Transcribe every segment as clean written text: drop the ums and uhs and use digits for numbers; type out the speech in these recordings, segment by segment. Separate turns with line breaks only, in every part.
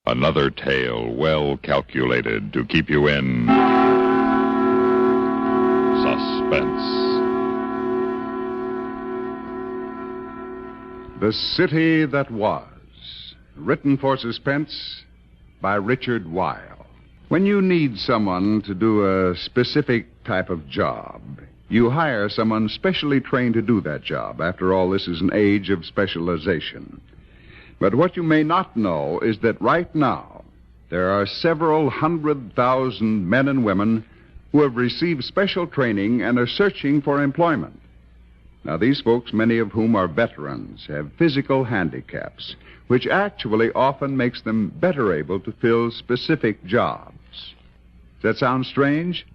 Another tale well calculated to keep you in suspense.
The City That Was, written for Suspense by Richard Weil. When you need someone to do a specific type of job, you hire someone specially trained to do that job. After all, this is an age of specialization. But what you may not know is that right now, there are several 100,000 men and women who have received special training and are searching for employment. Now, these folks, many of whom are veterans, have physical handicaps, which actually often makes them better able to fill specific jobs. Does that sound strange?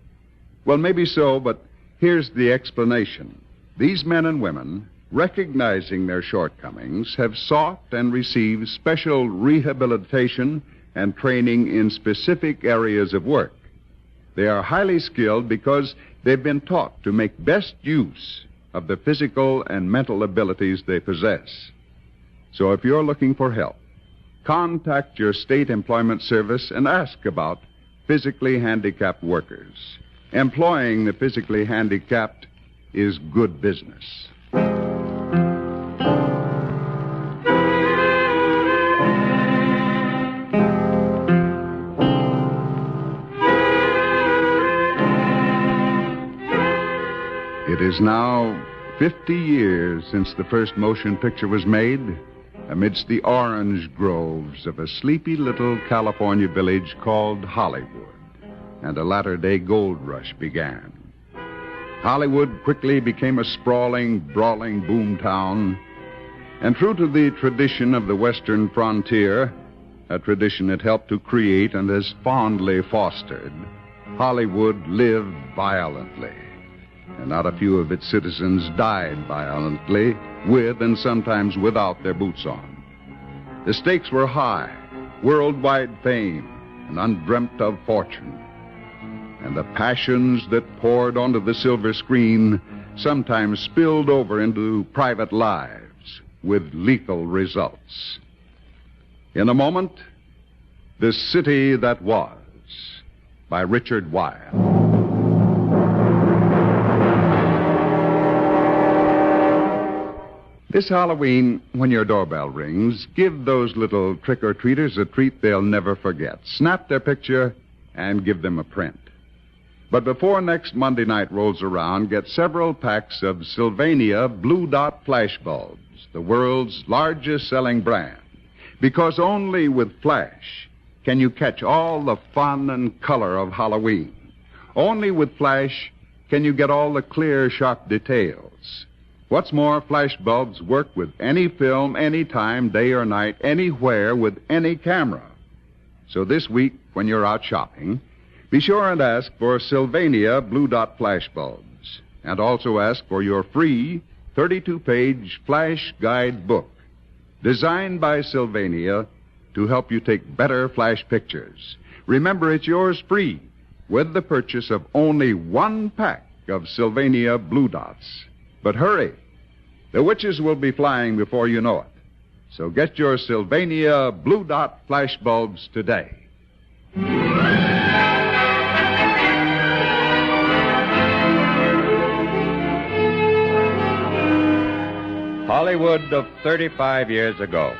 Well, maybe so, but here's the explanation. These men and women, recognizing their shortcomings, have sought and received special rehabilitation and training in specific areas of work. They are highly skilled because they've been taught to make best use of the physical and mental abilities they possess. So if you're looking for help, contact your state employment service and ask about physically handicapped workers. Employing the physically handicapped is good business. It is now 50 years since the first motion picture was made, amidst the orange groves of a sleepy little California village called Hollywood, and a latter-day gold rush began. Hollywood quickly became a sprawling, brawling boom town, and true to the tradition of the western frontier, a tradition it helped to create and has fondly fostered, Hollywood lived violently. And not a few of its citizens died violently, with and sometimes without their boots on. The stakes were high, worldwide fame, an undreamt of fortune. And the passions that poured onto the silver screen sometimes spilled over into private lives, with lethal results. In a moment, The City That Was, by Richard Weil. This Halloween, when your doorbell rings, give those little trick-or-treaters a treat they'll never forget. Snap their picture and give them a print. But before next Monday night rolls around, get several packs of Sylvania Blue Dot Flash Bulbs, the world's largest-selling brand. Because only with Flash can you catch all the fun and color of Halloween. Only with Flash can you get all the clear, sharp details. What's more, flash bulbs work with any film, anytime, day or night, anywhere, with any camera. So this week, when you're out shopping, be sure and ask for Sylvania Blue Dot Flash Bulbs. And also ask for your free 32-page flash guide book, designed by Sylvania to help you take better flash pictures. Remember, it's yours free with the purchase of only one pack of Sylvania Blue Dots. But hurry, the witches will be flying before you know it. So get your Sylvania Blue Dot Flash Bulbs today.
Hollywood of 35 years ago.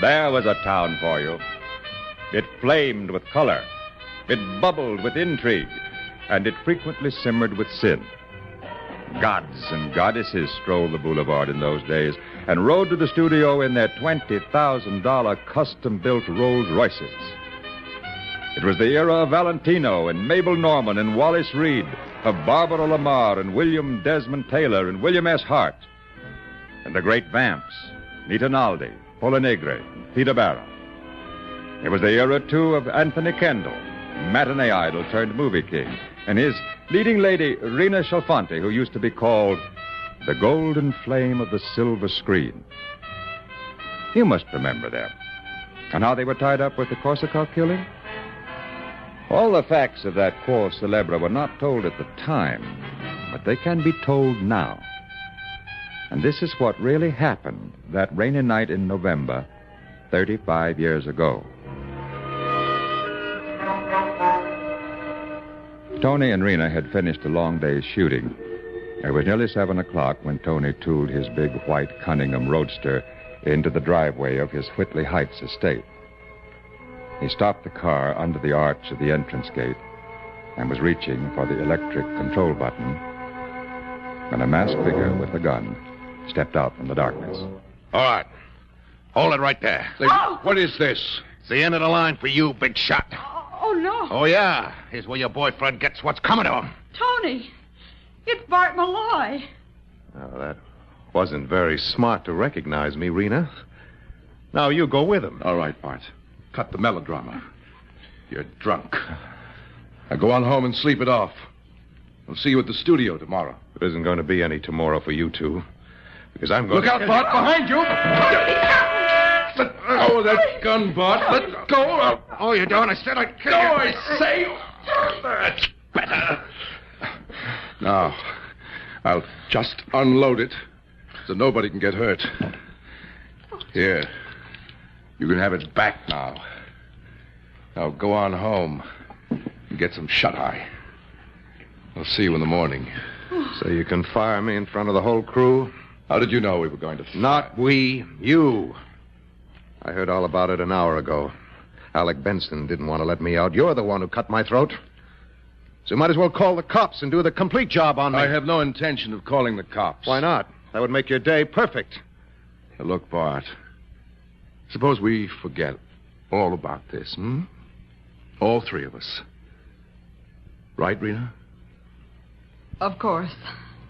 There was a town for you. It flamed with color. It bubbled with intrigue. And it frequently simmered with sin. Gods and goddesses strolled the boulevard in those days and rode to the studio in their $20,000 custom-built Rolls Royces. It was the era of Valentino and Mabel Normand and Wallace Reed, of Barbara Lamar and William Desmond Taylor and William S. Hart, and the great vamps, Nita Naldi, Pola Negre, Peter Barra. It was the era, too, of Anthony Kendall, matinee idol turned movie king, and his leading lady, Rena Chalfante, who used to be called the golden flame of the silver screen. You must remember them. And how they were tied up with the Corsica killing? All the facts of that quo celebre were not told at the time, but they can be told now. And this is what really happened that rainy night in November, 35 years ago. Tony and Rena had finished a long day's shooting. It was nearly 7 o'clock when Tony tooled his big white Cunningham roadster into the driveway of his Whitley Heights estate. He stopped the car under the arch of the entrance gate and was reaching for the electric control button when a masked figure with a gun stepped out from the darkness.
All right. Hold it right there.
What is this?
It's the end of the line for you, big shot.
Oh, no.
Oh, yeah. Here's where your boyfriend gets what's coming to him.
Tony, it's Bart Malloy.
Oh, that wasn't very smart to recognize me, Rena. Now you go with him.
All right, Bart. Cut the melodrama. You're drunk. Now go on home and sleep it off. We'll see you at the studio tomorrow.
There isn't going to be any tomorrow for you two. Because I'm going
Look out, Bart, behind you! Let go of that gun, Bart. Let go.
Oh, you don't? I said I'd kill
Go,
you.
I say.
That's better.
Now, I'll just unload it so nobody can get hurt. Here. You can have it back now. Now go on home and get some shut-eye. I'll see you in the morning.
So you can fire me in front of the whole crew?
How did you know we were going to...
Not we, you. I heard all about it an hour ago. Alec Benson didn't want to let me out. You're the one who cut my throat. So you might as well call the cops and do the complete job on me.
I have no intention of calling the cops.
Why not? That would make your day perfect.
Now, look, Bart. Suppose we forget all about this, All three of us. Right, Rena?
Of course.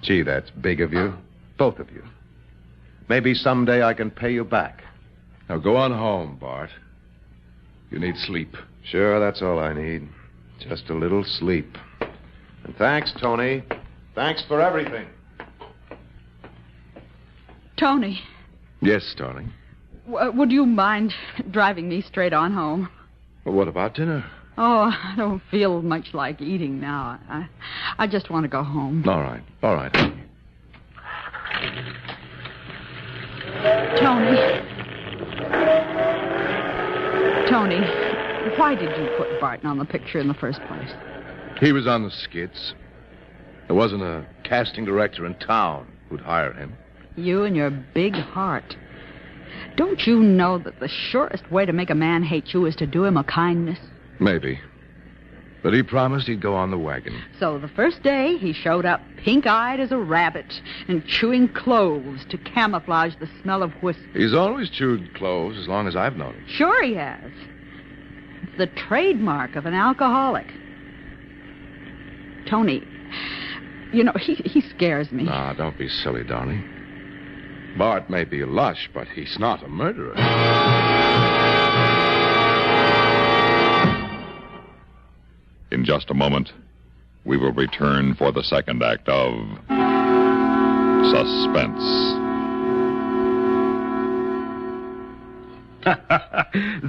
Gee, that's big of you. Both of you. Maybe someday I can pay you back.
Now go on home, Bart. You need sleep.
Sure, that's all I need. Just a little sleep. And thanks, Tony. Thanks for everything.
Tony,
Yes, darling.
would you mind driving me straight on home?
Well, what about dinner?
Oh, I don't feel much like eating now. I just want to go home.
All right.
Tony, why did you put Barton on the picture in the first place?
He was on the skits. There wasn't a casting director in town who'd hire him.
You and your big heart. Don't you know that the surest way to make a man hate you is to do him a kindness?
Maybe. But he promised he'd go on the wagon.
So the first day, he showed up pink-eyed as a rabbit and chewing cloves to camouflage the smell of whiskey.
He's always chewed cloves as long as I've known him.
Sure he has. It's the trademark of an alcoholic. Tony, you know, he scares me.
Nah, don't be silly, darling. Bart may be a lush, but he's not a murderer.
In just a moment, we will return for the second act of Suspense.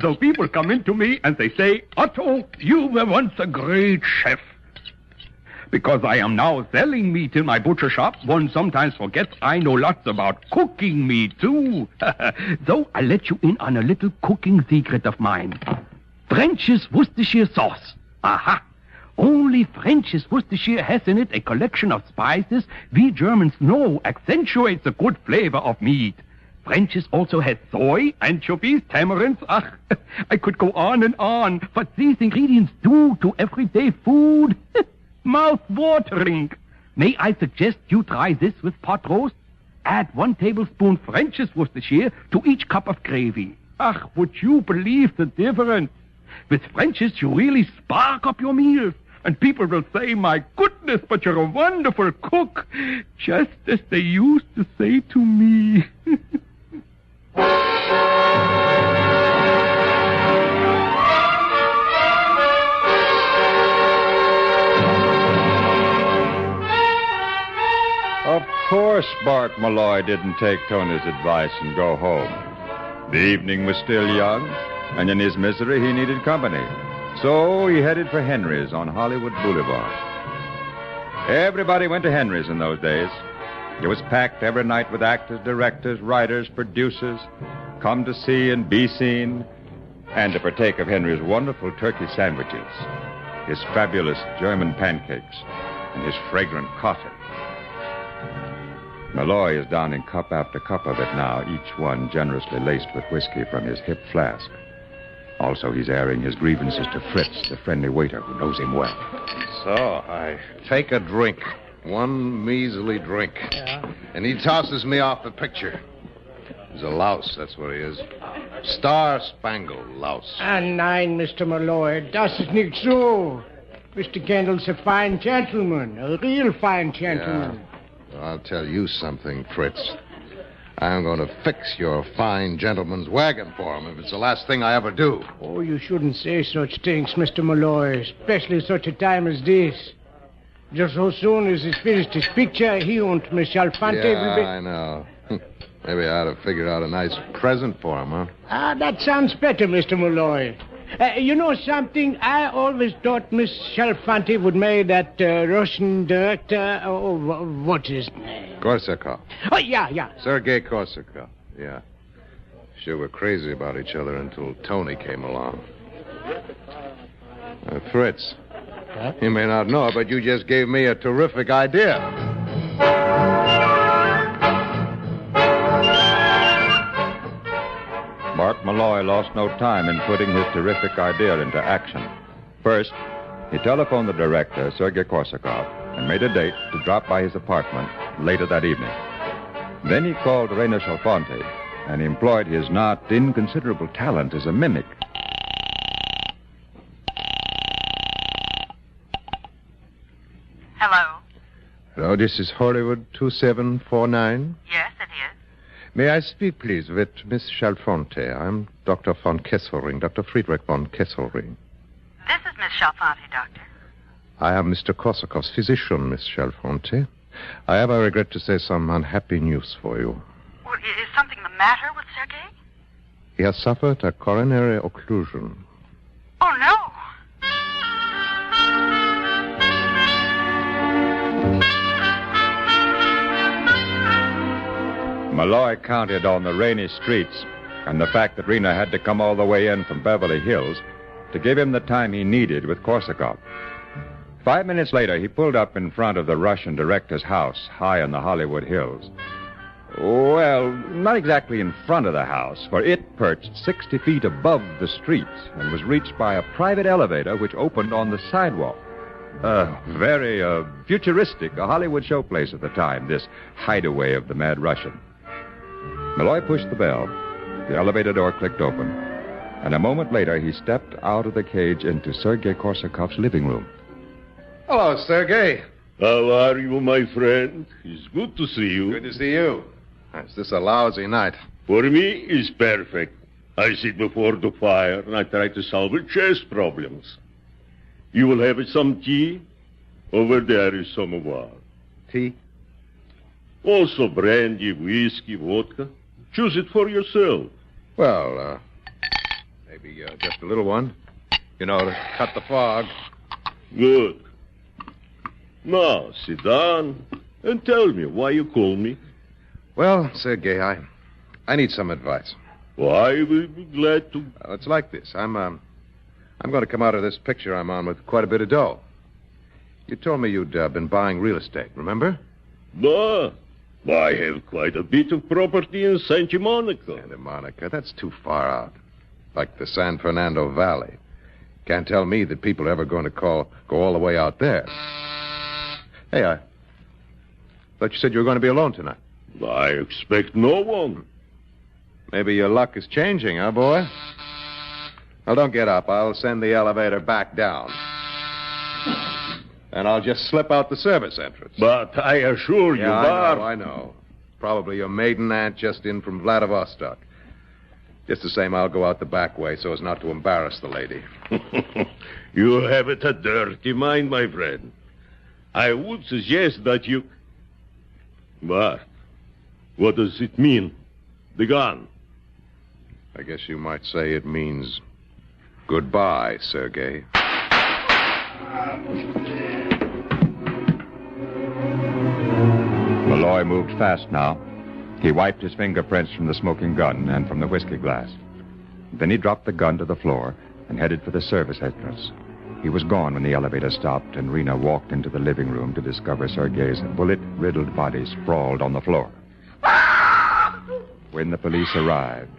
So people come in to me and they say, Otto, you were once a great chef. Because I am now selling meat in my butcher shop, one sometimes forgets I know lots about cooking meat, too. So I'll let you in on a little cooking secret of mine. French's Worcestershire sauce. Aha! Only French's Worcestershire has in it a collection of spices we Germans know accentuates the good flavor of meat. French's also has soy, anchovies, tamarinds. Ach, I could go on and on. What these ingredients do to everyday food. Mouth-watering. May I suggest you try this with pot roast? Add 1 tablespoon French's Worcestershire to each cup of gravy. Ach, would you believe the difference? With French's, you really spark up your meals. And people will say, my goodness, but you're a wonderful cook. Just as they used to say to me.
Of course Bart Malloy didn't take Tony's advice and go home. The evening was still young, and in his misery he needed company. So he headed for Henry's on Hollywood Boulevard. Everybody went to Henry's in those days. It was packed every night with actors, directors, writers, producers, come to see and be seen, and to partake of Henry's wonderful turkey sandwiches. his fabulous German pancakes, and his fragrant coffee. Malloy is downing cup after cup of it now, each one generously laced with whiskey from his hip flask. Also, he's airing his grievances to Fritz, the friendly waiter who knows him well.
So, I take a drink. One measly drink.
Yeah.
And he tosses me off the picture. He's a louse, that's what he is. Star-spangled louse.
Nein, Mr. Malloy, das ist nicht so. Mr. Kendall's a fine gentleman, a real fine gentleman.
Yeah. Well, I'll tell you something, Fritz. I'm going to fix your fine gentleman's wagon for him if it's the last thing I ever do.
Oh, you shouldn't say such things, Mr. Malloy, especially such a time as this. Just so soon as he's finished his picture, he and Miss Alfante will be...
I know. Maybe I ought to figure out a nice present for him, huh?
That sounds better, Mr. Malloy. You know something? I always thought Miss Alfante would marry that Russian director. What's his name?
Korsakov.
Oh, yeah.
Sergei Korsakov, yeah. Sure, we're crazy about each other until Tony came along. Fritz,
huh?
You may not know, but you just gave me a terrific idea.
Mark Malloy lost no time in putting his terrific idea into action. First, he telephoned the director, Sergei Korsakov, and made a date to drop by his apartment later that evening. Then he called Rainer Chalfonte and employed his not inconsiderable talent as a mimic.
Hello?
Hello, this is Hollywood 2749.
Yes, it is.
May I speak, please, with Miss Chalfonte? I'm Dr. von Kesselring, Dr. Friedrich von Kesselring.
This is Miss Chalfonte, Doctor.
I am Mr. Korsakov's physician, Miss Chalfonte. I have, I regret to say, some unhappy news for you.
Well, is something the matter with Sergei?
He has suffered a coronary occlusion.
Oh, no.
Malloy counted on the rainy streets and the fact that Rena had to come all the way in from Beverly Hills to give him the time he needed with Korsakov. 5 minutes later, he pulled up in front of the Russian director's house, high in the Hollywood Hills. Well, not exactly in front of the house, for it perched 60 feet above the street and was reached by a private elevator which opened on the sidewalk. Very futuristic, a Hollywood showplace at the time, this hideaway of the mad Russian. Malloy pushed the bell. The elevator door clicked open. And a moment later, he stepped out of the cage into Sergei Korsakov's living room.
Hello, Sergei.
How are you, my friend? It's good to see you.
Good to see you. Is this a lousy night?
For me, it's perfect. I sit before the fire and I try to solve chess problems. You will have some tea? Over there is some water.
Tea?
Also brandy, whiskey, vodka. Choose it for yourself.
Well, maybe just a little one. You know, to cut the fog.
Good. Now, sit down and tell me why you call me.
Well, Sergei, I need some advice.
I will be glad to.
It's like this. I'm going to come out of this picture I'm on with quite a bit of dough. You told me you'd been buying real estate, remember?
I have quite a bit of property in Santa Monica.
Santa Monica? That's too far out. Like the San Fernando Valley. Can't tell me that people are ever going to go all the way out there. Hey, I thought you said you were going to be alone tonight.
I expect no one.
Maybe your luck is changing, huh, boy? Well, don't get up. I'll send the elevator back down. And I'll just slip out the service entrance.
But I assure you, Bart...
I know. Probably your maiden aunt just in from Vladivostok. Just the same, I'll go out the back way so as not to embarrass the lady.
You have a dirty mind, my friend. I would suggest that you... Bart, what does it mean? The gun.
I guess you might say it means goodbye, Sergei.
Malloy moved fast now. He wiped his fingerprints from the smoking gun and from the whiskey glass. Then he dropped the gun to the floor and headed for the service entrance. He was gone when the elevator stopped, and Rena walked into the living room to discover Sergei's bullet-riddled body sprawled on the floor. When the police arrived,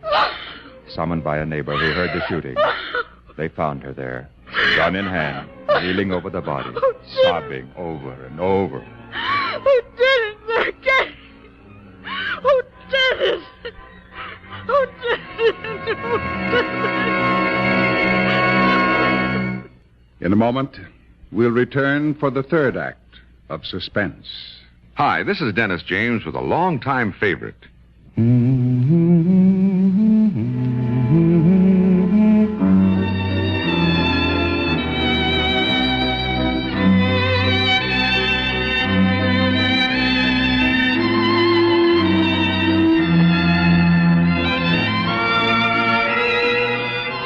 summoned by a neighbor who heard the shooting, they found her there, gun in hand, kneeling over the body, sobbing over and over.
Who did it, Sergei? Who did it? Who did it? Who did it?
In a moment, we'll return for the third act of Suspense.
Hi, this is Dennis James with a longtime favorite.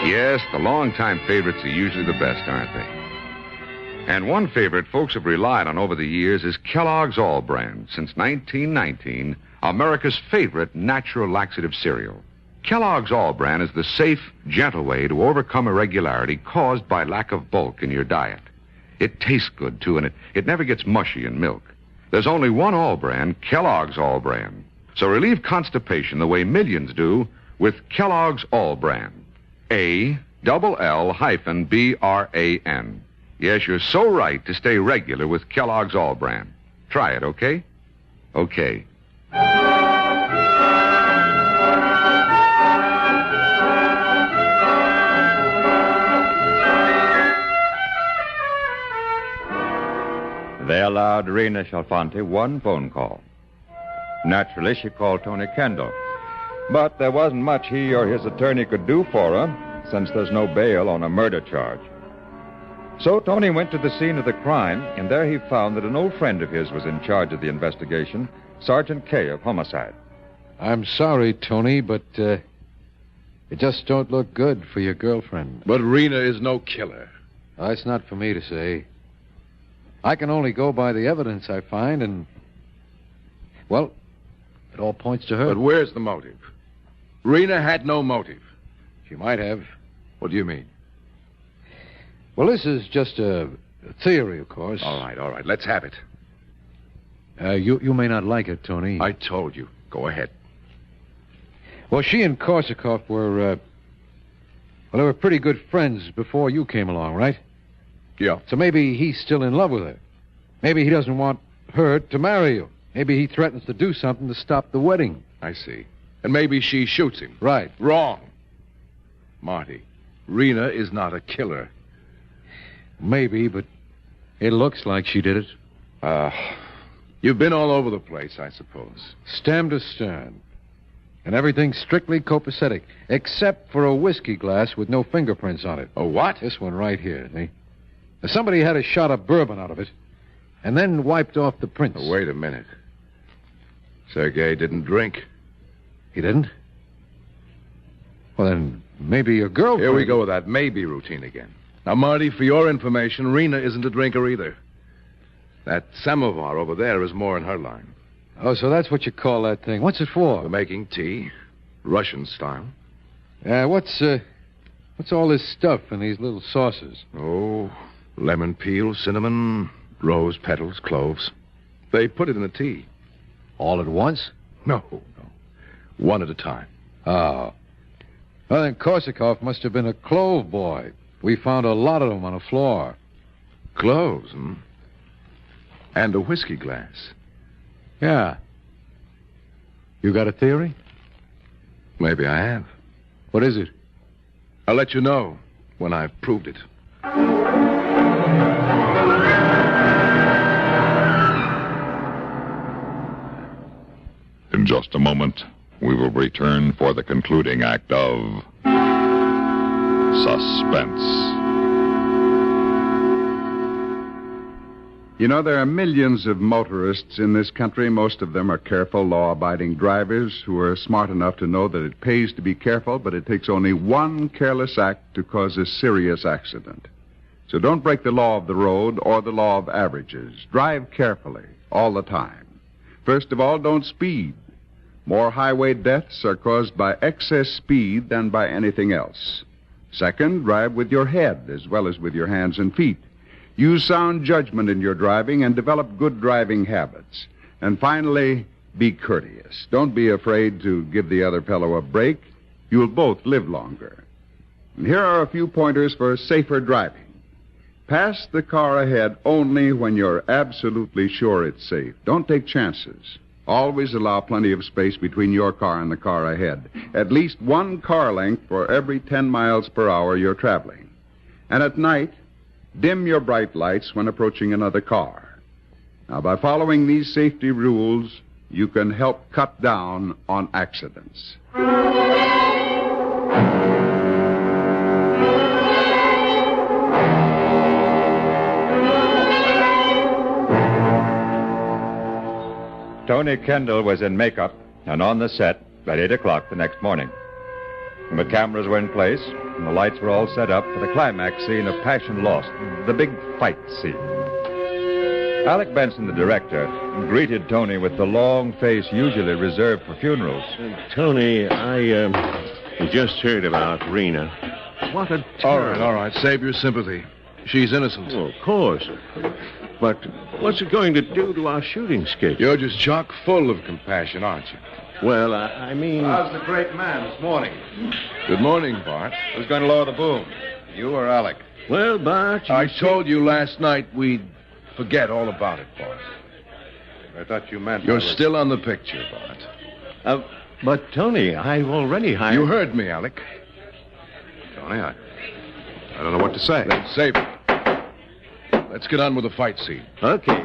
Yes, the longtime favorites are usually the best, aren't they? And one favorite folks have relied on over the years is Kellogg's All Brand. Since 1919, America's favorite natural laxative cereal. Kellogg's All Brand is the safe, gentle way to overcome irregularity caused by lack of bulk in your diet. It tastes good, too, and it never gets mushy in milk. There's only one All Brand, Kellogg's All Brand. So relieve constipation the way millions do with Kellogg's All Brand. ALL-BRAN. Yes, you're so right to stay regular with Kellogg's All Brand. Try it, okay? Okay.
They allowed Rena Chalfanti one phone call. Naturally, she called Tony Kendall. But there wasn't much he or his attorney could do for her, since there's no bail on a murder charge. So Tony went to the scene of the crime, and there he found that an old friend of his was in charge of the investigation, Sergeant Kay of Homicide.
I'm sorry, Tony, but it just don't look good for your girlfriend.
But Rena is no killer.
That's not for me to say. I can only go by the evidence I find, and, well, it all points to her.
But where's the motive? Rena had no motive.
She might have.
What do you mean?
Well, this is just a theory, of course.
All right. Let's have it.
You may not like it, Tony.
I told you. Go ahead.
Well, she and Korsakoff were, they were pretty good friends before you came along, right?
Yeah.
So maybe he's still in love with her. Maybe he doesn't want her to marry you. Maybe he threatens to do something to stop the wedding.
I see. And maybe she shoots him.
Right.
Wrong. Marty, Rena is not a killer.
Maybe, but it looks like she did it.
You've been all over the place, I suppose.
Stem to stern. And everything's strictly copacetic, except for a whiskey glass with no fingerprints on it.
A what?
This one right here, see? Somebody had a shot of bourbon out of it, and then wiped off the prints.
Oh, wait a minute. Sergei didn't drink.
He didn't? Well, then, maybe your girlfriend...
Here we go with that maybe routine again. Now, Marty, for your information, Rena isn't a drinker either. That samovar over there is more in her line.
Oh, so that's what you call that thing. What's it for?
For making tea. Russian style.
What's all this stuff in these little saucers?
Oh, lemon peel, cinnamon, rose petals, cloves. They put it in the tea.
All at once?
No. One at a time.
Oh. Well, then Korsakoff must have been a clove boy. We found a lot of them on the floor.
Cloves, hmm? And a whiskey glass.
Yeah. You got a theory?
Maybe I have.
What is it?
I'll let you know when I've proved it.
In just a moment, we will return for the concluding act of Suspense.
You know, there are millions of motorists in this country. Most of them are careful, law-abiding drivers who are smart enough to know that it pays to be careful, but it takes only one careless act to cause a serious accident. So don't break the law of the road or the law of averages. Drive carefully all the time. First of all, don't speed. More highway deaths are caused by excess speed than by anything else. Second, drive with your head as well as with your hands and feet. Use sound judgment in your driving and develop good driving habits. And finally, be courteous. Don't be afraid to give the other fellow a break. You'll both live longer. And here are a few pointers for safer driving. Pass the car ahead only when you're absolutely sure it's safe. Don't take chances. Always allow plenty of space between your car and the car ahead. At least one car length for every 10 miles per hour you're traveling. And at night, dim your bright lights when approaching another car. Now, by following these safety rules, you can help cut down on accidents.
Tony Kendall was in makeup and on the set at 8 o'clock the next morning. The cameras were in place, and the lights were all set up for the climax scene of Passion Lost, the big fight scene. Alec Benson, the director, greeted Tony with the long face usually reserved for funerals.
Tony, I just heard about Rena. What a terrible...
All right. Save your sympathy. She's innocent.
Oh, of course. But what's it going to do to our shooting schedule?
You're just chock full of compassion, aren't you?
Well, I mean...
How's the great man this morning?
Good morning, Bart.
Who's going to lower the boom? You or Alec?
Well, Bart...
I told you last night we'd forget all about it, Bart.
I thought you meant...
You're still on the picture, Bart.
But, Tony, I've already hired...
You heard me, Alec.
Tony, I don't know what to say.
Then save it. Let's get on with the fight scene.
Okay.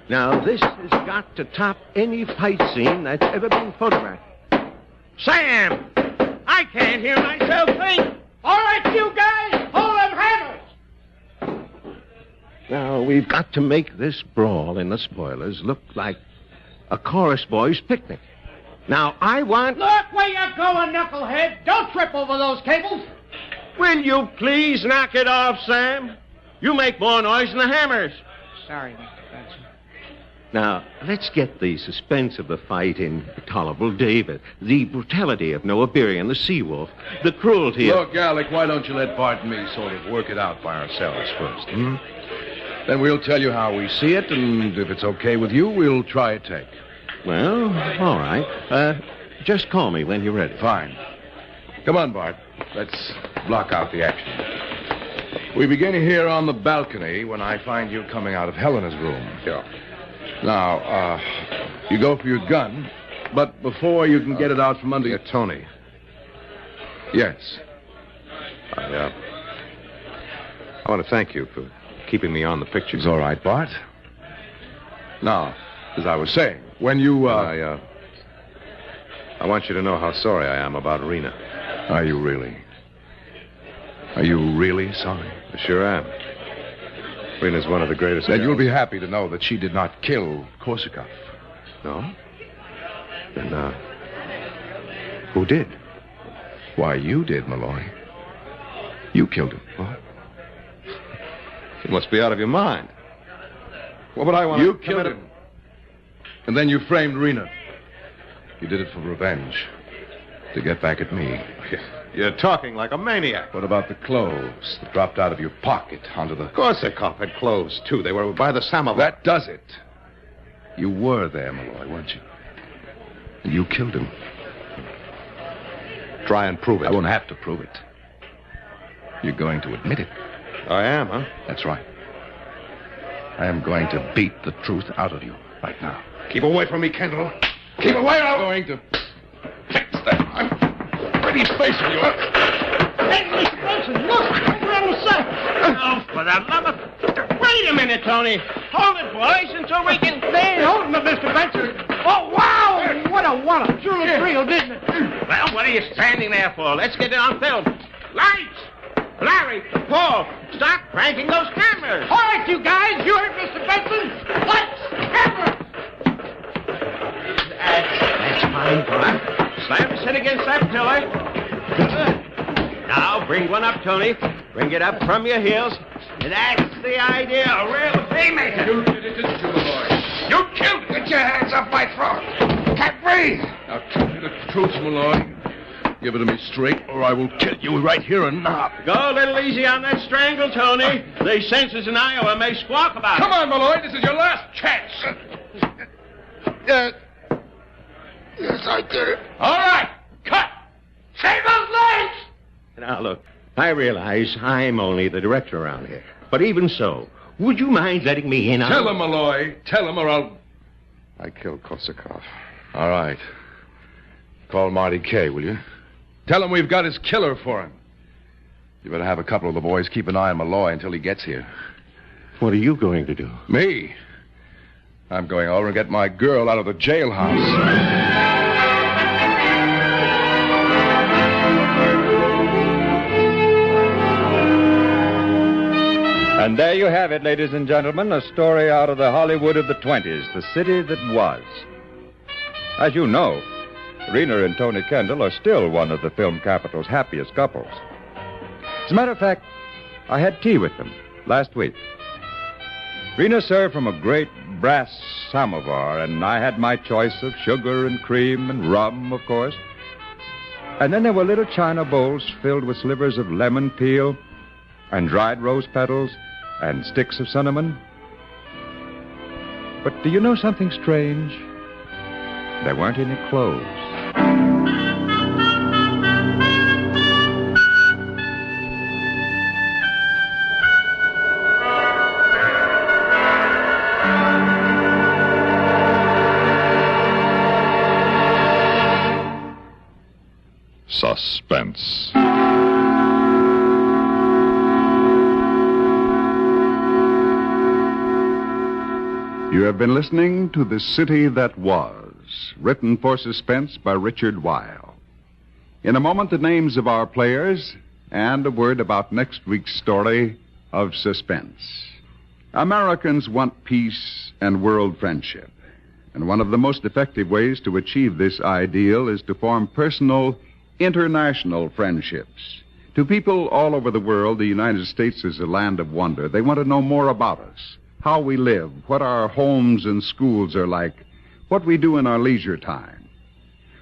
Now, this has got to top any fight scene that's ever been photographed. Sam! I can't hear myself think!
All right, you guys, hold them hammers!
Now, we've got to make this brawl in the spoilers look like a chorus boys' picnic. Now, I want...
Look where you're going, knucklehead! Don't trip over those cables!
Will you please knock it off, Sam? You make more noise than the hammers.
Sorry, Mr. Benson.
Now, let's get the suspense of the fight in Tolerable David, the brutality of Noah Beery and the Sea-Wolf, the cruelty of...
Look, Alec, why don't you let Bart and me sort of work it out by ourselves first, Then we'll tell you how we see it, and if it's okay with you, we'll try a take.
Well, all right. Just call me when you're ready.
Fine. Come on, Bart. Let's block out the action. We begin here on the balcony when I find you coming out of Helena's room.
Yeah.
Now, you go for your gun, but before you can get it out from under...
Tony.
Yes.
I want to thank you for keeping me on the picture.
It's all right, Bart. Now, as I was saying, when you...
I want you to know how sorry I am about Rena.
Are you really? Are you really sorry?
I sure am. Rena's one of the greatest...
Then you'll be happy to know that she did not kill Korsakov.
No? Then, who did?
Why, you did, Malloy. You killed him.
What? You must be out of your mind. What would I want
You killed him. And then you framed Rena. You did it for revenge. To get back at me.
You're talking like a maniac.
What about the clothes that dropped out of your pocket onto the...
Korsakov had clothes, too. They were by the samovar.
That does it. You were there, Malloy, weren't you? And you killed him.
Try and prove it.
I won't have to prove it. You're going to admit it.
I am, huh?
That's right. I am going to beat the truth out of you right now.
Keep away from me, Kendall. Keep away!
I'm going to fix that. I'm pretty face of yours.
Hey, Mr. Benson, look! We're on the set!
Oh, for the love of... Wait a minute, Tony. Hold it, boys, until we can...
Hey, hold it, Mr. Benson. Oh, wow! What a wallop. Sure looked real, didn't it?
Well, what are you standing there for? Let's get it on film. Lights! Larry, Paul, stop cranking those cameras.
All right, you guys. You heard Mr. Benson. Lights! Camera!
That's fine, Paul. Slam his head against that pillar. Good. Now, bring one up, Tony. Bring it up from your heels. That's the idea. A real haymaker.
You did it, didn't you, Malloy?
You killed him.
Get your hands off my throat. Can't breathe.
Now, tell me the truth, Malloy. Give it to me straight, or I will kill you right here and now.
Go a little easy on that strangle, Tony. The censors in Iowa may squawk about it.
Come on, Malloy. This is your last chance.
Yes, I did it.
All right. Cut.
Save those legs!
Now, look, I realize I'm only the director around here. But even so, would you mind letting me in on...
Tell him, Malloy. Tell him, or I'll...
I killed Korsakov.
All right. Call Marty Kay, will you? Tell him we've got his killer for him. You better have a couple of the boys keep an eye on Malloy until he gets here.
What are you going to do?
Me? I'm going over and get my girl out of the jailhouse.
And there you have it, ladies and gentlemen, a story out of the Hollywood of the 20s, the city that was. As you know, Rena and Tony Kendall are still one of the film capital's happiest couples. As a matter of fact, I had tea with them last week. Rena served from a great brass samovar, and I had my choice of sugar and cream and rum, of course. And then there were little china bowls filled with slivers of lemon peel and dried rose petals and sticks of cinnamon. But do you know something strange? There weren't any clothes.
Suspense.
You have been listening to The City That Was, written for Suspense by Richard Weil. In a moment, the names of our players and a word about next week's story of Suspense. Americans want peace and world friendship. And one of the most effective ways to achieve this ideal is to form personal, international friendships. To people all over the world, the United States is a land of wonder. They want to know more about us, how we live, what our homes and schools are like, what we do in our leisure time.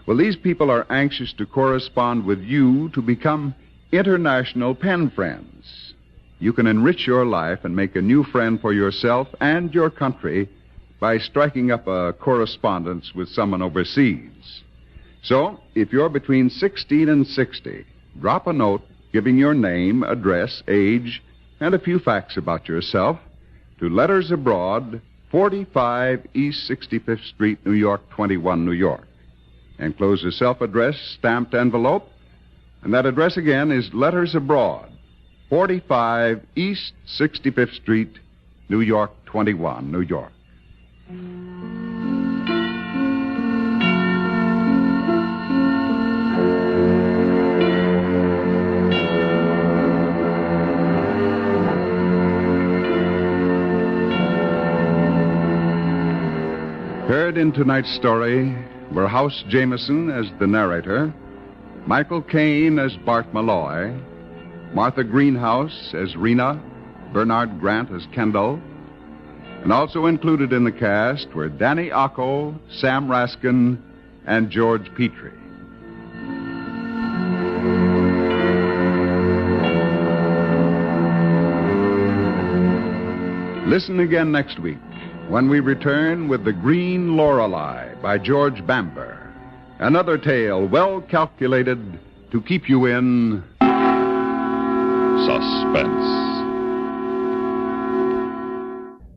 Well, these people are anxious to correspond with you to become international pen friends. You can enrich your life and make a new friend for yourself and your country by striking up a correspondence with someone overseas. So, if you're between 16 and 60, drop a note giving your name, address, age, and a few facts about yourself to Letters Abroad, 45 East 65th Street, New York, 21, New York. Enclose a self-addressed stamped envelope, and that address again is Letters Abroad, 45 East 65th Street, New York, 21, New York. Heard in tonight's story were House Jameson as the narrator, Michael Caine as Bart Malloy, Martha Greenhouse as Rena, Bernard Grant as Kendall, and also included in the cast were Danny Ocko, Sam Raskin, and George Petrie. Listen again next week when we return with The Green Lorelei by George Bamber. Another tale well calculated to keep you in
Suspense.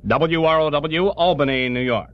WROW, Albany, New York.